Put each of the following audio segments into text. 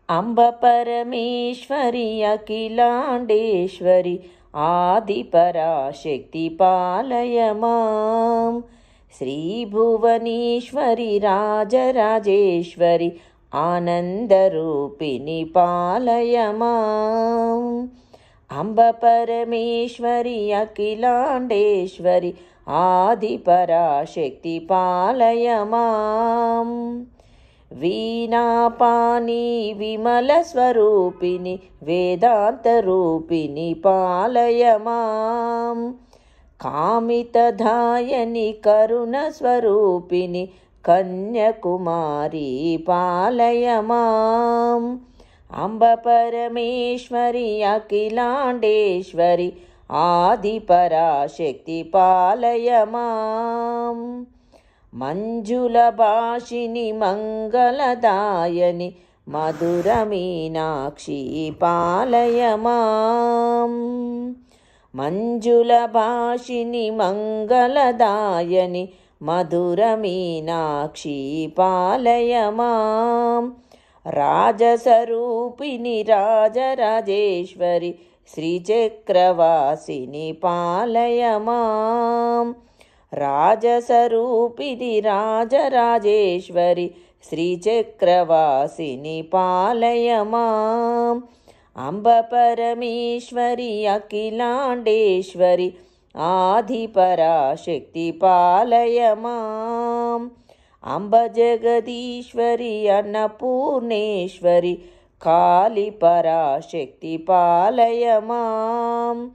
अम्ब परमेश्वरि अखिलाण्डेश्वरि आदिपराशक्ति पालय मां। श्रीभुवनेश्वरि राजराजेश्वरि आनन्दरूपिणि पालय माम्। अम्ब परमेश्वरि अखिलाण्डेश्वरि आदिपराशक्ति पालय माम्। वीणापाणि विमलस्वरूपिणि वेदान्तरूपिणि पालय मां। कामितदायिनि करुणस्वरूपिणि कन्याकुमारी पालय माम्। अम्ब परमेश्वरि अखिलाण्डेश्वरि आदिपराशक्ति पालय माम्। मञ्जुलभाषिणि मङ्गलदायिनि मधुरमीनाक्षी पालय माम्। मञ्जुलभाषिणि मङ्गलदायिनि मधुरमीनाक्षी पालय माम्। राजस्वरूपिणि राजराजेश्वरि श्रीचक्रवासिनि पालय माम्। राजस्वरूपिणि राजराजेश्वरि श्रीचक्रवासिनि पालय माम्। अम्ब परमेश्वरि अखिलाण्डेश्वरि आदिपराशक्ति पालय माम्। अम्ब जगदीश्वरि अन्नपूर्णेश्वरि कालीपराशक्ति पालय माम्।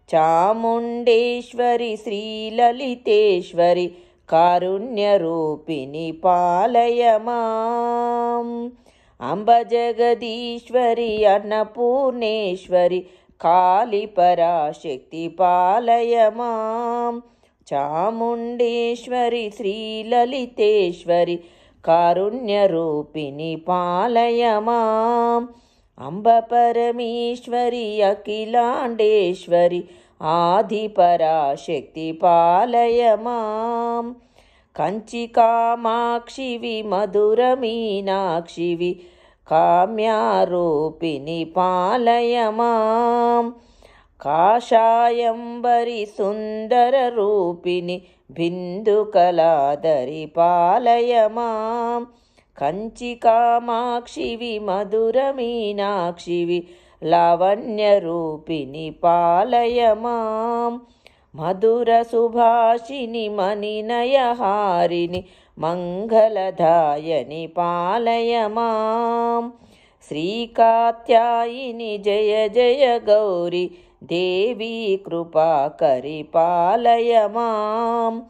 चामुण्डेश्वरि श्रीललितेश्वरि कारुण्यरूपिणि पालय माम्। अम्ब जगदीश्वरि अन्नपूर्णेश्वरि कालीपराशक्ति पालय माम्। चामुण्डेश्वरि श्रीललितेश्वरि कारुण्यरूपिणि पालय माम्। अम्ब परमेश्वरि अखिलाण्डेश्वरि आदिपराशक्ति पालय माम्। कञ्चिकामाक्षि मधुरमीनाक्षि काम्यारूपिणि पालय माम्। काषायम्बरि सुन्दररूपिणि बिन्दुकलाधरि पालय माम्। कञ्चिकामाक्षि मधुरमीनाक्षि लावण्यरूपिणि पालय माम्। मधुरसुभाषिणि मणिनयहारिणि मङ्गलदायिनि पालय माम्। श्रीकात्यायिनि जय जय गौरी देवी कृपाकरि पालय माम्।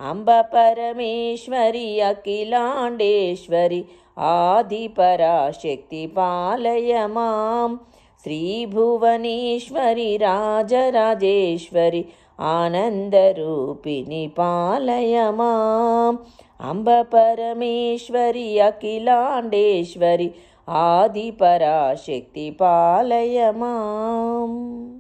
अम्ब परमेश्वरि अखिलाण्डेश्वरि आदिपराशक्ति पालय माम्। श्रीभुवनेश्वरि राजराजेश्वरि आनन्दरूपिणि पालय माम्। अम्ब परमेश्वरि अखिलाण्डेश्वरि आदिपराशक्ति पालय माम्।